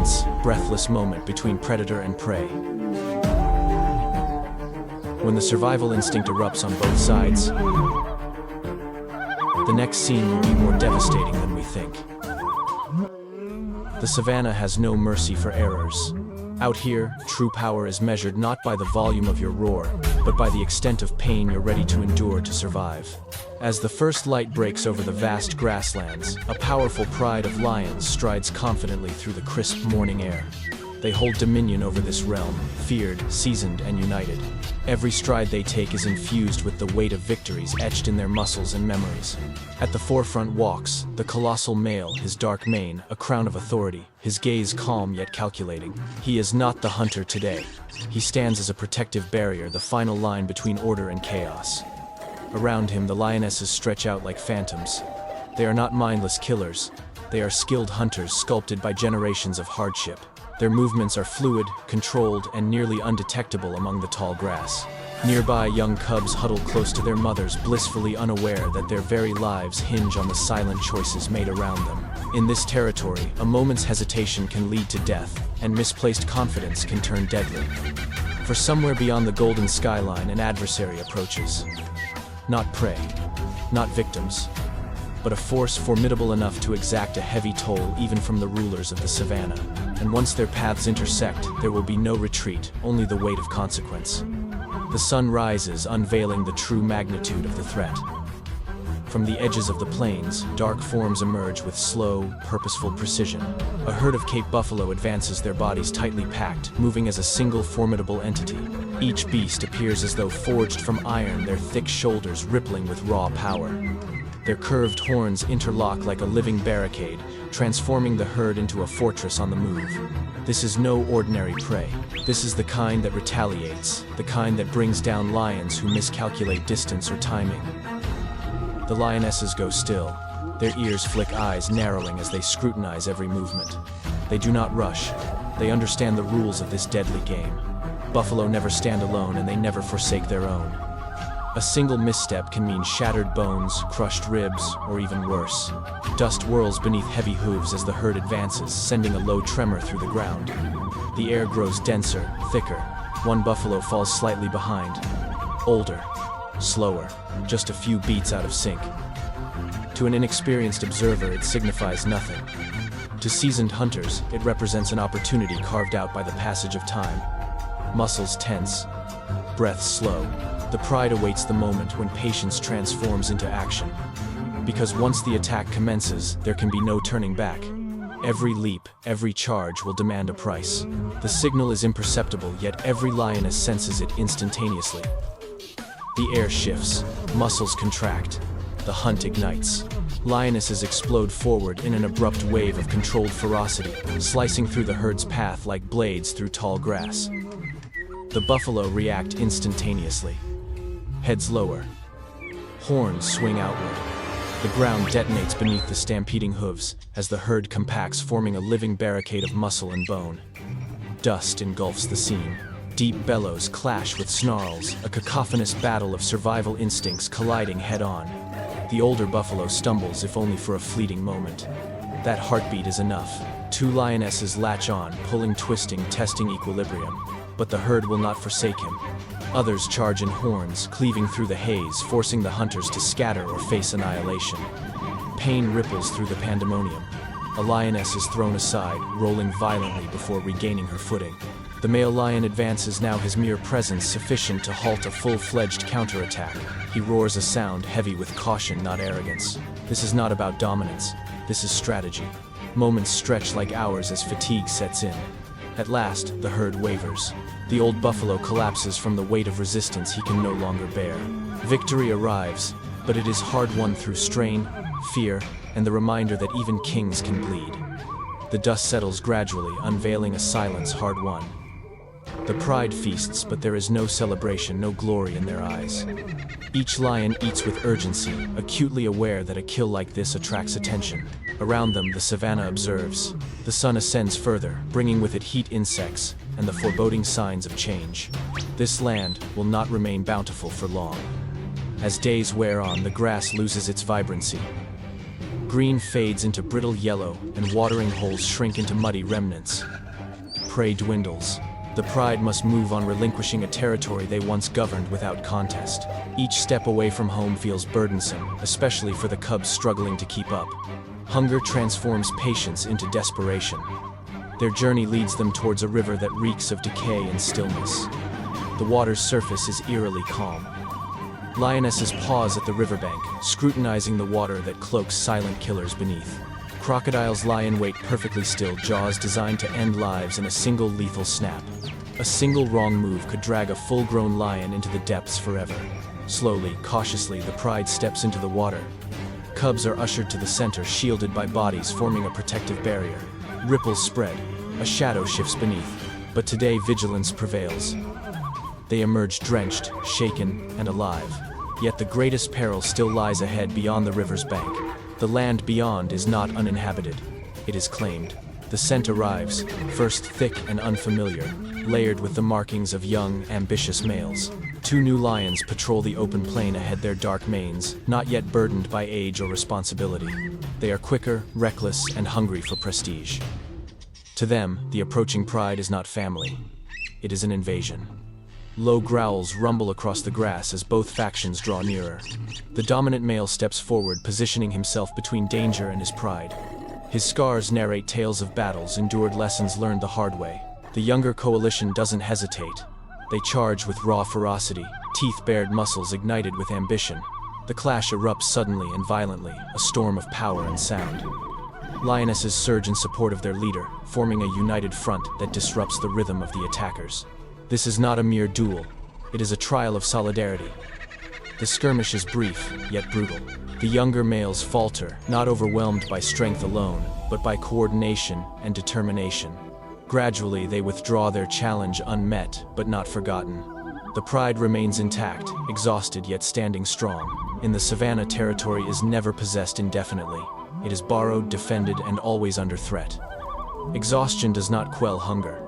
tense, breathless moment between predator and prey. When the survival instinct erupts on both sides, the next scene will be more devastating than we think. The savanna has no mercy for errors. Out here, true power is measured not by the volume of your roar, but by the extent of pain you're ready to endure to survive. As the first light breaks over the vast grasslands, a powerful pride of lions strides confidently through the crisp morning air. They hold dominion over this realm, feared, seasoned, and united. Every stride they take is infused with the weight of victories etched in their muscles and memories. At the forefront walks the colossal male, his dark mane, a crown of authority, his gaze calm yet calculating. He is not the hunter today. He stands as a protective barrier, the final line between order and chaos. Around him, the lionesses stretch out like phantoms. They are not mindless killers. They are skilled hunters sculpted by generations of hardship. Their movements are fluid, controlled, and nearly undetectable among the tall grass. Nearby, young cubs huddle close to their mothers, blissfully unaware that their very lives hinge on the silent choices made around them. In this territory, a moment's hesitation can lead to death, and misplaced confidence can turn deadly. For somewhere beyond the golden skyline, an adversary approaches. Not prey, not victims, but a force formidable enough to exact a heavy toll even from the rulers of the savanna. And once their paths intersect, there will be no retreat, only the weight of consequence. The sun rises, unveiling the true magnitude of the threat. From the edges of the plains, dark forms emerge with slow, purposeful precision. A herd of Cape buffalo advances, their bodies tightly packed, moving as a single formidable entity. Each beast appears as though forged from iron, their thick shoulders rippling with raw power. Their curved horns interlock like a living barricade, transforming the herd into a fortress on the move. This is no ordinary prey. This is the kind that retaliates, the kind that brings down lions who miscalculate distance or timing. The lionesses go still, their ears flick, eyes narrowing as they scrutinize every movement. They do not rush. They understand the rules of this deadly game. Buffalo never stand alone, and they never forsake their own. A single misstep can mean shattered bones, crushed ribs, or even worse. Dust whirls beneath heavy hooves as the herd advances, sending a low tremor through the ground. The air grows denser, thicker. One buffalo falls slightly behind. Older, slower, just a few beats out of sync. To an inexperienced observer, it signifies nothing. To seasoned hunters, it represents an opportunity carved out by the passage of time. Muscles tense, breath slow. The pride awaits the moment when patience transforms into action. Because once the attack commences, there can be no turning back. Every leap, every charge will demand a price. The signal is imperceptible, yet every lioness senses it instantaneously. The air shifts, muscles contract, the hunt ignites. Lionesses explode forward in an abrupt wave of controlled ferocity, slicing through the herd's path like blades through tall grass. The buffalo react instantaneously. Heads lower. Horns swing outward. The ground detonates beneath the stampeding hooves as the herd compacts, forming a living barricade of muscle and bone. Dust engulfs the scene. Deep bellows clash with snarls, a cacophonous battle of survival instincts colliding head-on. The older buffalo stumbles, if only for a fleeting moment. That heartbeat is enough. Two lionesses latch on, pulling, twisting, testing equilibrium. But the herd will not forsake him. Others charge in horns, cleaving through the haze, forcing the hunters to scatter or face annihilation. Pain ripples through the pandemonium. A lioness is thrown aside, rolling violently before regaining her footing. The male lion advances, now his mere presence sufficient to halt a full-fledged counterattack. He roars a sound heavy with caution, not arrogance. This is not about dominance. This is strategy. Moments stretch like hours as fatigue sets in. At last, the herd wavers. The old buffalo collapses from the weight of resistance he can no longer bear. Victory arrives, but it is hard-won through strain, fear, and the reminder that even kings can bleed. The dust settles gradually, unveiling a silence hard-won. The pride feasts, but there is no celebration, no glory in their eyes. Each lion eats with urgency, acutely aware that a kill like this attracts attention. Around them, the savanna observes. The sun ascends further, bringing with it heat, insects, and the foreboding signs of change. This land will not remain bountiful for long. As days wear on, the grass loses its vibrancy. green fades into brittle yellow, and watering holes shrink into muddy remnants. Prey dwindles. The pride must move on, relinquishing a territory they once governed without contest. Each step away from home feels burdensome, especially for the cubs struggling to keep up. Hunger transforms patience into desperation. Their journey leads them towards a river that reeks of decay and stillness. The water's surface is eerily calm. Lionesses pause at the riverbank, scrutinizing the water that cloaks silent killers beneath. Crocodiles lie in wait, perfectly still, jaws designed to end lives in a single lethal snap. A single wrong move could drag a full-grown lion into the depths forever. Slowly, cautiously, the pride steps into the water. Cubs are ushered to the center, shielded by bodies forming a protective barrier. Ripples spread. A shadow shifts beneath. But today, vigilance prevails. They emerge drenched, shaken, and alive. Yet the greatest peril still lies ahead beyond the river's bank. The land beyond is not uninhabited. It is claimed. The scent arrives, first thick and unfamiliar, layered with the markings of young, ambitious males. Two new lions patrol the open plain ahead, their dark manes, not yet burdened by age or responsibility. They are quicker, reckless, and hungry for prestige. To them, the approaching pride is not family. It is an invasion. Low growls rumble across the grass as both factions draw nearer. The dominant male steps forward, positioning himself between danger and his pride. His scars narrate tales of battles endured, lessons learned the hard way. The younger coalition doesn't hesitate. They charge with raw ferocity, teeth-bared muscles ignited with ambition. The clash erupts suddenly and violently, a storm of power and sound. Lionesses surge in support of their leader, forming a united front that disrupts the rhythm of the attackers. This is not a mere duel. It is a trial of solidarity. The skirmish is brief, yet brutal. The younger males falter, not overwhelmed by strength alone, but by coordination and determination. Gradually, they withdraw, their challenge unmet, but not forgotten. The pride remains intact, exhausted yet standing strong. In the savanna, territory is never possessed indefinitely. It is borrowed, defended, and always under threat. Exhaustion does not quell hunger.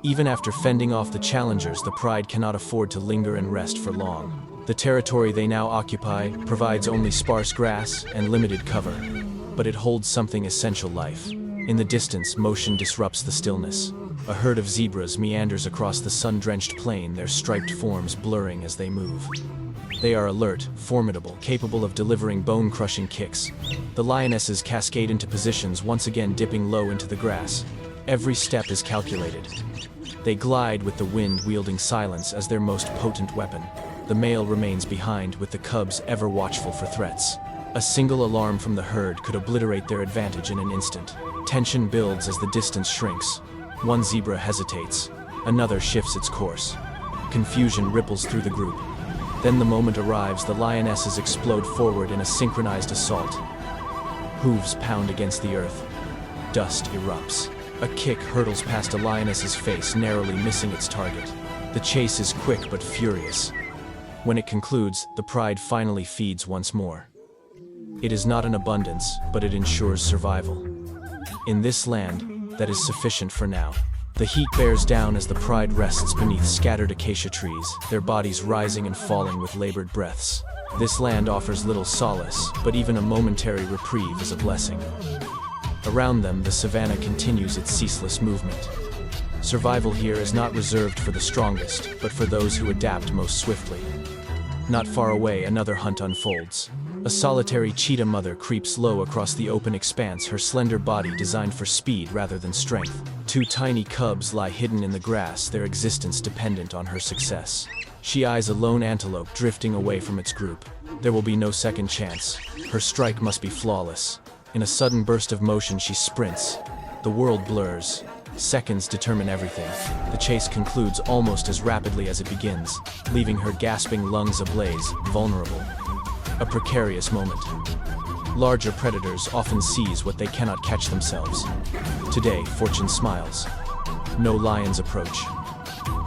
Even after fending off the challengers, the pride cannot afford to linger and rest for long. The territory they now occupy provides only sparse grass and limited cover, but it holds something essential: life. In the distance, motion disrupts the stillness. A herd of zebras meanders across the sun-drenched plain, their striped forms blurring as they move. They are alert, formidable, capable of delivering bone-crushing kicks. The lionesses cascade into positions, once again dipping low into the grass. Every step is calculated. They glide with the wind, wielding silence as their most potent weapon. The male remains behind, with the cubs ever watchful for threats. A single alarm from the herd could obliterate their advantage in an instant. Tension builds as the distance shrinks. One zebra hesitates. Another shifts its course. Confusion ripples through the group. Then the moment arrives, the lionesses explode forward in a synchronized assault. Hooves pound against the earth. Dust erupts. A kick hurtles past a lioness's face, narrowly missing its target. The chase is quick but furious. When it concludes, the pride finally feeds once more. It is not an abundance, but it ensures survival. In this land, that is sufficient for now. The heat bears down as the pride rests beneath scattered acacia trees, their bodies rising and falling with labored breaths. This land offers little solace, but even a momentary reprieve is a blessing. Around them, the savanna continues its ceaseless movement. Survival here is not reserved for the strongest, but for those who adapt most swiftly. Not far away, another hunt unfolds. A solitary cheetah mother creeps low across the open expanse, her slender body designed for speed rather than strength. Two tiny cubs lie hidden in the grass, their existence dependent on her success. She eyes a lone antelope drifting away from its group. There will be no second chance. Her strike must be flawless. In a sudden burst of motion, she sprints. The world blurs. Seconds determine everything. The chase concludes almost as rapidly as it begins, leaving her gasping lungs ablaze, vulnerable. A precarious moment. Larger predators often seize what they cannot catch themselves. Today, fortune smiles. No lions approach.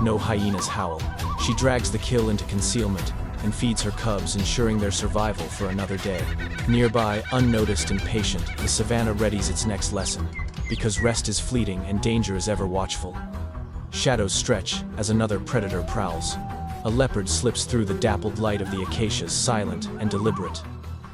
No hyenas howl. She drags the kill into concealment and feeds her cubs, ensuring their survival for another day. Nearby, unnoticed and patient, the savanna readies its next lesson, because rest is fleeting and danger is ever watchful. Shadows stretch as another predator prowls. A leopard slips through the dappled light of the acacias, silent and deliberate.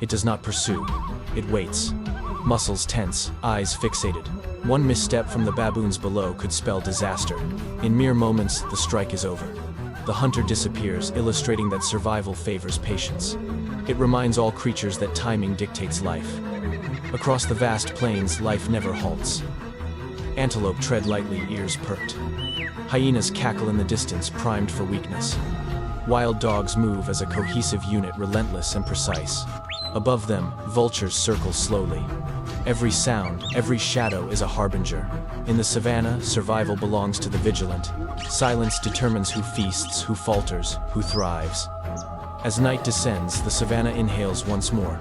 It does not pursue. It waits. muscles tense, eyes fixated. One misstep from the baboons below could spell disaster. In mere moments, the strike is over. The hunter disappears, illustrating that survival favors patience. It reminds all creatures that timing dictates life. Across the vast plains, life never halts. Antelope tread lightly, ears perked. Hyenas cackle in the distance, primed for weakness. Wild dogs move as a cohesive unit, relentless and precise. Above them, vultures circle slowly. Every sound, every shadow is a harbinger. In the savanna, survival belongs to the vigilant. Silence determines who feasts, who falters, who thrives. As night descends, the savanna inhales once more.